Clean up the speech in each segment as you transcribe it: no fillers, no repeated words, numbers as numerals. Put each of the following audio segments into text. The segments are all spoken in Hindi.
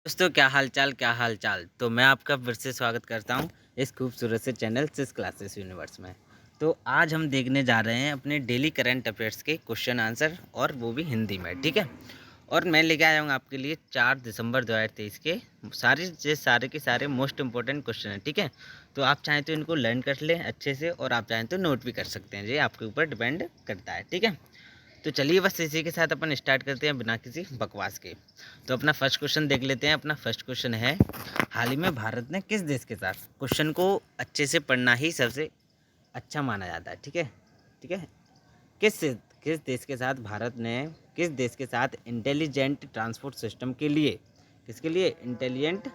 दोस्तों, क्या हाल चाल। तो मैं आपका फिर से स्वागत करता हूं इस खूबसूरत से चैनल सिस क्लासेस यूनिवर्स में। तो आज हम देखने जा रहे हैं अपने डेली करंट अफेयर्स के क्वेश्चन आंसर, और वो भी हिंदी में। ठीक है। और मैं लेके आया हूँ आपके लिए 4 दिसंबर 2023 के सारे के सारे मोस्ट इंपॉर्टेंट क्वेश्चन हैं। ठीक है। तो आप चाहें तो इनको लर्न कर लें अच्छे से, और आप चाहें तो नोट भी कर सकते हैं। ये आपके ऊपर डिपेंड करता है। ठीक है। तो चलिए बस इसी के साथ अपन स्टार्ट करते हैं बिना किसी बकवास के। तो अपना फर्स्ट क्वेश्चन देख लेते हैं। अपना फर्स्ट क्वेश्चन है, हाल ही में भारत ने किस देश के साथ, क्वेश्चन को अच्छे से पढ़ना ही सबसे अच्छा माना जाता है। ठीक है। ठीक है। किस किस देश के साथ भारत ने, किस देश के साथ इंटेलिजेंट ट्रांसपोर्ट सिस्टम के लिए, किसके लिए, इंटेलिजेंट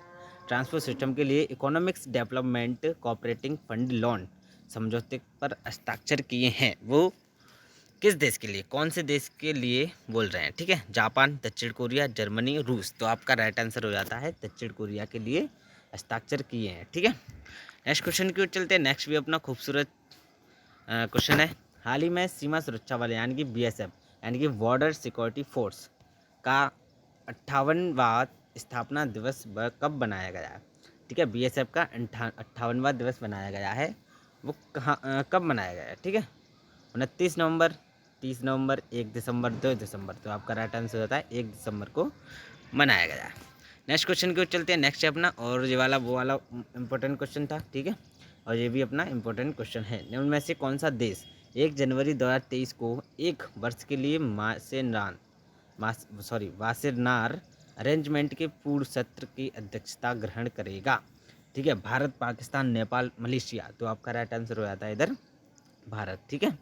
ट्रांसपोर्ट सिस्टम के लिए economics development cooperating fund loan समझौते पर हस्ताक्षर किए हैं। वो किस देश के लिए, कौन से देश के लिए बोल रहे हैं। ठीक है। जापान, दक्षिण कोरिया, जर्मनी, रूस। तो आपका राइट आंसर हो जाता है दक्षिण कोरिया के लिए हस्ताक्षर किए हैं। ठीक है। नेक्स्ट क्वेश्चन की ओर चलते हैं। नेक्स्ट भी अपना खूबसूरत क्वेश्चन है, हाल ही में सीमा सुरक्षा बल यानी कि BSF यानी कि बॉर्डर सिक्योरिटी फोर्स का 58वां स्थापना दिवस कब बनाया गया है। ठीक है। BSF का 58वां दिवस बनाया गया है। वो कब मनाया गया है। ठीक है। 29 नवंबर, 30 नवंबर, 1 दिसंबर, 2 दिसंबर। तो आपका राइट आंसर होता है 1 दिसंबर को मनाया गया। नेक्स्ट क्वेश्चन की ओर चलते हैं। नेक्स्ट है अपना, और ये वाला वो वाला इंपॉर्टेंट क्वेश्चन था। ठीक है। और ये भी अपना इंपॉर्टेंट क्वेश्चन है, निम्न में से कौन सा देश 1 जनवरी 2023 को एक वर्ष के लिए वासेनार अरेंजमेंट के पूर्व सत्र की अध्यक्षता ग्रहण करेगा। ठीक है। भारत, पाकिस्तान, नेपाल, मलेशिया। तो आपका राइट आंसर हो जाता है इधर भारत। ठीक है।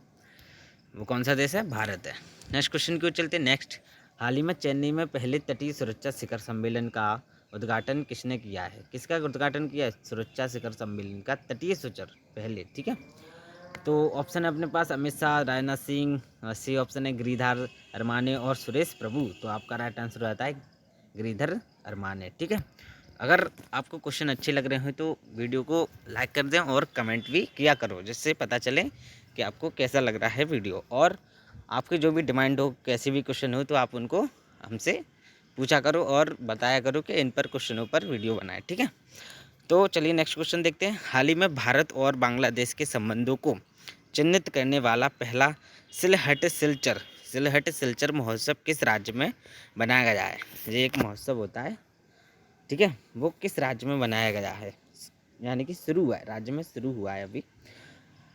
वो कौन सा देश है, भारत है। नेक्स्ट क्वेश्चन की ओर चलते हैं। नेक्स्ट, हाल ही में चेन्नई में पहले तटीय सुरक्षा शिखर सम्मेलन का उद्घाटन किसने किया है। किसका उद्घाटन किया है, सुरक्षा शिखर सम्मेलन का तटीय शिखर पहले। ठीक है। तो ऑप्शन है अपने पास अमित शाह, राजनाथ सिंह, सी ऑप्शन है गिरिधर अरमाने और सुरेश प्रभु। तो आपका राइट आंसर रहता है गिरिधर अरमाने। ठीक है। अगर आपको क्वेश्चन अच्छे लग रहे हो तो वीडियो को लाइक कर दें और कमेंट भी किया करो, जिससे पता चले कि आपको कैसा लग रहा है वीडियो। और आपकी जो भी डिमांड हो, कैसे भी क्वेश्चन हो, तो आप उनको हमसे पूछा करो और बताया करो कि इन पर क्वेश्चनों पर वीडियो बनाए। ठीक है। तो चलिए नेक्स्ट क्वेश्चन देखते हैं। हाल ही में भारत और बांग्लादेश के संबंधों को चिन्हित करने वाला पहला सिलहट सिलचर महोत्सव किस राज्य में बनाया गया है। ये एक महोत्सव होता है। ठीक है। वो किस राज्य में बनाया गया है, यानी कि शुरू हुआ है, राज्य में शुरू हुआ है अभी।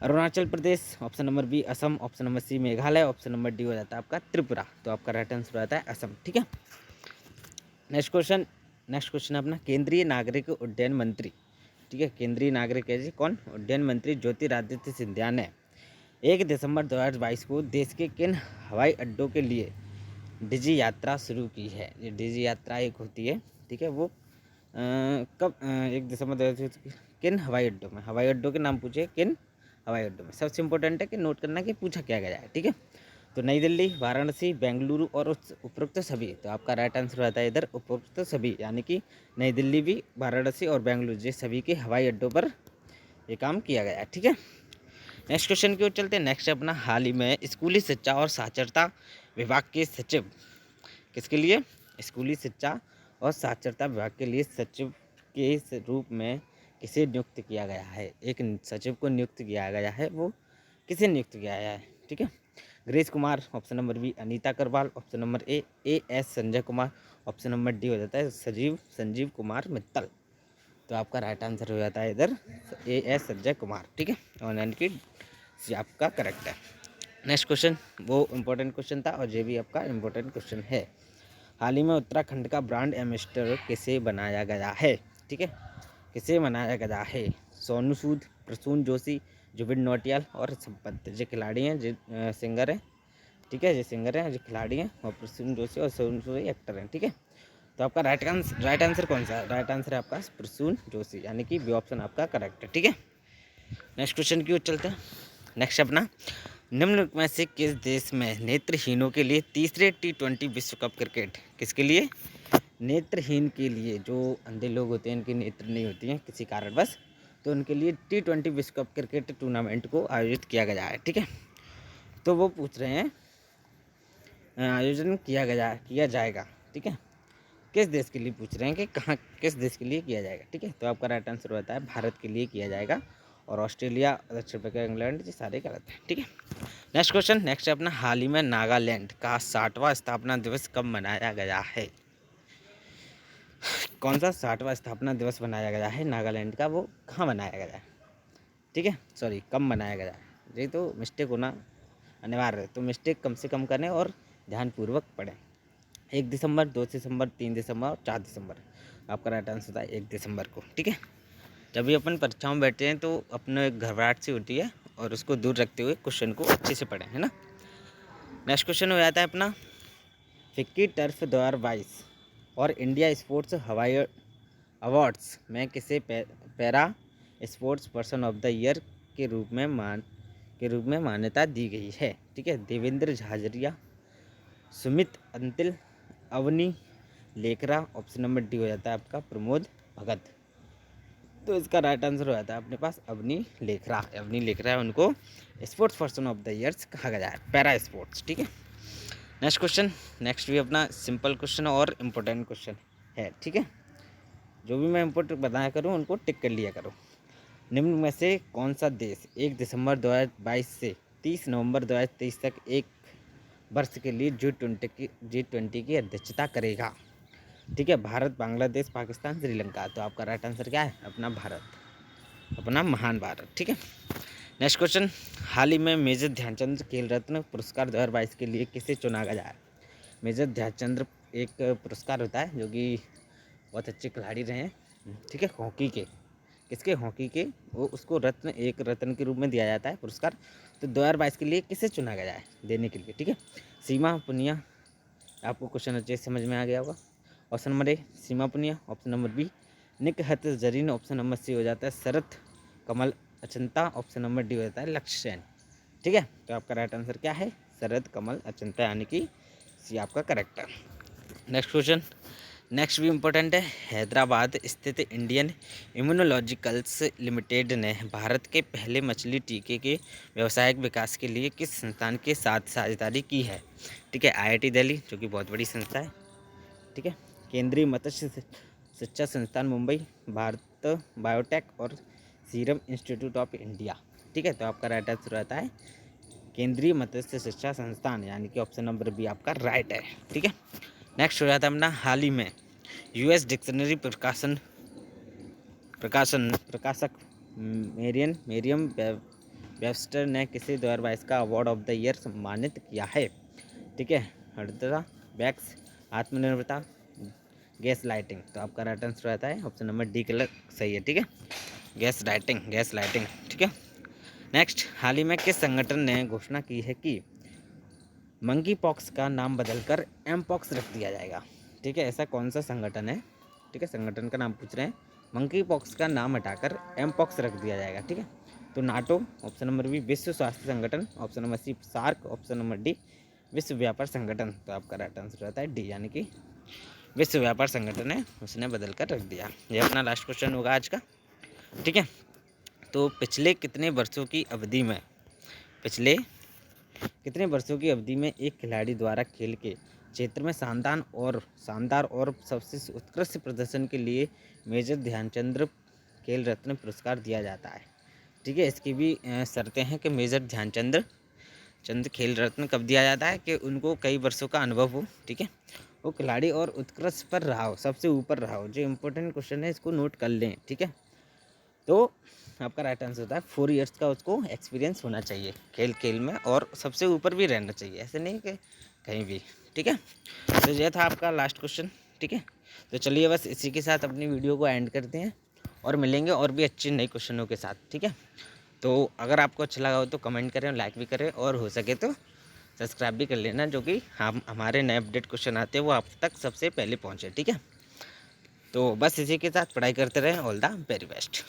Arunachal Pradesh, option number B Assam, option number C Meghalaya, option number D हो जाता है आपका त्रिपुरा। तो आपका राइट आंसर हो जाता है असम। ठीक है। नेक्स्ट क्वेश्चन है अपना, केंद्रीय नागरिक उड्डयन मंत्री। ठीक है। केंद्रीय नागरिक है जी कौन, उड्डयन मंत्री ज्योतिरादित्य सिंधिया ने 1 दिसंबर 2022 को देश के किन हवाई अड्डों के लिए डिजी यात्रा शुरू की है। ये डिजी यात्रा एक होती है। ठीक है। वो कब, 1 दिसंबर 2022 किन हवाई अड्डों में, हवाई अड्डों के नाम पूछे, किन हवाई अड्डों में। सबसे इंपॉर्टेंट है कि नोट करना कि पूछा क्या गया है। ठीक है। तो नई दिल्ली, वाराणसी, बेंगलुरु और उपरोक्त सभी। तो आपका राइट आंसर रहता है इधर उपरोक्त सभी, यानी कि नई दिल्ली भी, वाराणसी और बेंगलुरु, ये सभी के हवाई अड्डों पर ये काम किया गया है। ठीक है। नेक्स्ट क्वेश्चन की ओर चलते हैं। नेक्स्ट अपना, हाल ही में स्कूली शिक्षा और साक्षरता विभाग के सचिव, किसके लिए, स्कूली शिक्षा और साक्षरता विभाग के लिए सचिव के रूप में किसे नियुक्त किया गया है। एक सचिव को नियुक्त किया गया है, वो किसे नियुक्त किया गया है। ठीक है। Girish Kumar, option number B Anita Karwal, option number S Sanjay Kumar, option number D हो जाता है संजीव कुमार मित्तल। तो आपका राइट आंसर हो जाता है इधर एस संजय कुमार। ठीक है। और यानी कि आपका करेक्ट है। नेक्स्ट क्वेश्चन वो इम्पोर्टेंट क्वेश्चन था, और ये भी आपका इम्पोर्टेंट क्वेश्चन है। हाल ही में उत्तराखंड का ब्रांड एम्बेसडर किसे बनाया गया है। ठीक है। किसे बनाया गया है, सोनू सूद, प्रसून जोशी, जुबिन नौटियाल और संपत। जो खिलाड़ी हैं, जो सिंगर हैं। ठीक है। जो सिंगर हैं, जो खिलाड़ी हैं, और प्रसून जोशी और सोनू सूद एक्टर हैं। ठीक है। तो आपका राइट आंसर कौन सा है, राइट आंसर है आपका प्रसून जोशी, यानी कि बी ऑप्शन आपका करेक्ट है। ठीक है। नेक्स्ट क्वेश्चन की ओर चलते हैं। नेक्स्ट अपना, निम्न में से किस देश में नेत्रहीनों के लिए तीसरे T20 विश्व कप क्रिकेट, किसके लिए, नेत्रहीन के लिए, जो अंधे लोग होते हैं, इनकी नेत्र नहीं होती हैं किसी कारणवश, तो उनके लिए T20 विश्व कप क्रिकेट टूर्नामेंट को आयोजित किया गया है। ठीक है। तो वो पूछ रहे हैं आयोजन किया जाएगा। ठीक है। किस देश के लिए पूछ रहे हैं कि कहाँ किस देश के लिए किया जाएगा, ठीक है। तो आपका राइट आंसर होता है भारत के लिए किया जाएगा, और ऑस्ट्रेलिया, दक्षिण अफ्रीका, इंग्लैंड ये सारे गलत हैं, ठीक है। नेक्स्ट क्वेश्चन, नेक्स्ट है अपना, हाल ही में नागालैंड का 60वां स्थापना दिवस कब मनाया गया है? कौन सा 60वां स्थापना दिवस मनाया गया है नागालैंड का, वो कहाँ मनाया गया है, ठीक है, सॉरी कब मनाया गया है। ये तो मिस्टेक होना अनिवार्य है, तो मिस्टेक कम से कम करें और ध्यानपूर्वक पढ़ें। 1 दिसंबर, 2 दिसंबर, 3 दिसंबर और 4 दिसंबर। आपका राइट आंसर होता है 1 दिसंबर को, ठीक है। जब भी अपन परीक्षाओं में बैठते हैं तो अपने घबराहट सी होती है, और उसको दूर रखते हुए क्वेश्चन को अच्छे से पढ़ें, है ना। नेक्स्ट क्वेश्चन हो जाता है अपना, फिक्की टर्फ 2022 और इंडिया स्पोर्ट्स हवाई अवार्ड्स में किसे para sports person of the year के रूप में मान्यता दी गई है, ठीक है। Devendra Jhajharia, Sumit Antil, Avani Lekhara, option number D हो जाता है आपका प्रमोद भगत। तो इसका राइट आंसर हो जाता है अपने पास अवनी लेखरा। अवनी लेखरा उनको sports person of the years कहा गया है, पैरा स्पोर्ट्स, ठीक है। नेक्स्ट क्वेश्चन, नेक्स्ट भी अपना सिंपल क्वेश्चन और इम्पोर्टेंट क्वेश्चन है, ठीक है। जो भी मैं इम्पोर्टेंट बताया करूँ उनको टिक कर लिया करो। निम्न में से कौन सा देश 1 दिसंबर 2022 से 30 नवंबर 2023 तक एक वर्ष के लिए G20 की अध्यक्षता करेगा, ठीक है। भारत, बांग्लादेश, पाकिस्तान, श्रीलंका। तो आपका राइट आंसर क्या है? अपना भारत, अपना महान भारत, ठीक है। नेक्स्ट क्वेश्चन, हाल ही में मेजर ध्यानचंद खेल रत्न पुरस्कार 2022 के लिए किसे चुना गया है? मेजर ध्यानचंद एक पुरस्कार होता है जो कि बहुत अच्छे खिलाड़ी रहे हैं, ठीक है, हॉकी के, किसके, हॉकी के, वो उसको एक रत्न के रूप में दिया जाता है पुरस्कार। तो 2022 के लिए किसे चुना गया है देने के लिए, ठीक है। सीमा पुनिया, आपको क्वेश्चन अच्छे से समझ में आ गया होगा। Option number A Seema Punia, option number B Nikhat Zareen, option number C हो जाता है Sharath Kamal Achanta, option number D हो जाता है लक्ष्य सेन, ठीक है। तो आपका राइट आंसर क्या है? शरद कमल अचंता, यानी कि सी आपका करेक्ट है। नेक्स्ट क्वेश्चन, नेक्स्ट भी इम्पोर्टेंट है। हैदराबाद स्थित इंडियन इम्यूनोलॉजिकल्स लिमिटेड ने भारत के पहले मछली टीके के व्यावसायिक विकास के लिए किस संस्थान के साथ साझेदारी की है, ठीक है। IIT दिल्ली, जो कि बहुत बड़ी संस्था है, ठीक है। केंद्रीय मत्स्य शिक्षा संस्थान मुंबई, भारत बायोटेक और सीरम इंस्टीट्यूट ऑफ इंडिया, ठीक है। तो आपका राइट आंसर रहता है केंद्रीय मत्स्य शिक्षा संस्थान, यानी कि ऑप्शन नंबर बी आपका राइट है, ठीक है। नेक्स्ट हो जाता है अपना, हाल ही में US डिक्शनरी प्रकाशक मेरियम वेबस्टर ने किसे 2022 का अवार्ड ऑफ द ईयर सम्मानित किया है, ठीक है। हरिद्रा बैक्स, आत्मनिर्भरता, गैस लाइटिंग। तो आपका राइट आंसर रहता है ऑप्शन नंबर डी कलर सही है, ठीक है, गैस लाइटिंग, ठीक है। नेक्स्ट, हाल ही में किस संगठन ने घोषणा की है कि मंकी पॉक्स का नाम बदलकर एमपॉक्स रख दिया जाएगा, ठीक है। ऐसा कौन सा संगठन है, ठीक है, संगठन का नाम पूछ रहे हैं। मंकी पॉक्स का नाम हटाकर एमपॉक्स रख दिया जाएगा, ठीक है। तो नाटो, ऑप्शन नंबर बी विश्व स्वास्थ्य संगठन, option number C SAARC, option number D विश्व व्यापार संगठन। तो आपका राइट आंसर रहता है डी, यानी कि विश्व व्यापार संगठन है, उसने बदल कर रख दिया। ये अपना लास्ट क्वेश्चन होगा आज का, ठीक है। तो पिछले कितने वर्षों की अवधि में एक खिलाड़ी द्वारा खेल के क्षेत्र में शानदार और सबसे उत्कृष्ट प्रदर्शन के लिए मेजर ध्यानचंद खेल रत्न पुरस्कार दिया जाता है, ठीक है। इसकी भी शर्तें हैं कि मेजर ध्यानचंद खेल रत्न कब दिया जाता है, कि उनको कई वर्षों का अनुभव हो, ठीक है, वो खिलाड़ी और उत्कृष्ट पर रहा हो, सबसे ऊपर रहा हो। जो इम्पोर्टेंट क्वेश्चन है इसको नोट कर लें, ठीक है। तो आपका राइट आंसर होता है 4 इयर्स का उसको एक्सपीरियंस होना चाहिए खेल में, और सबसे ऊपर भी रहना चाहिए, ऐसे नहीं कि कहीं भी, ठीक है। तो यह था आपका लास्ट क्वेश्चन, ठीक है। तो चलिए बस इसी के साथ अपनी वीडियो को एंड करते हैं, और मिलेंगे और भी अच्छे नए क्वेश्चनों के साथ, ठीक है। तो अगर आपको अच्छा लगा हो तो कमेंट करें, लाइक भी करें, और हो सके तो सब्सक्राइब भी कर लेना, जो कि हम हमारे नए अपडेट क्वेश्चन आते हैं वो आप तक सबसे पहले पहुँचे, ठीक है। तो बस इसी के साथ पढ़ाई करते रहें। All the very best.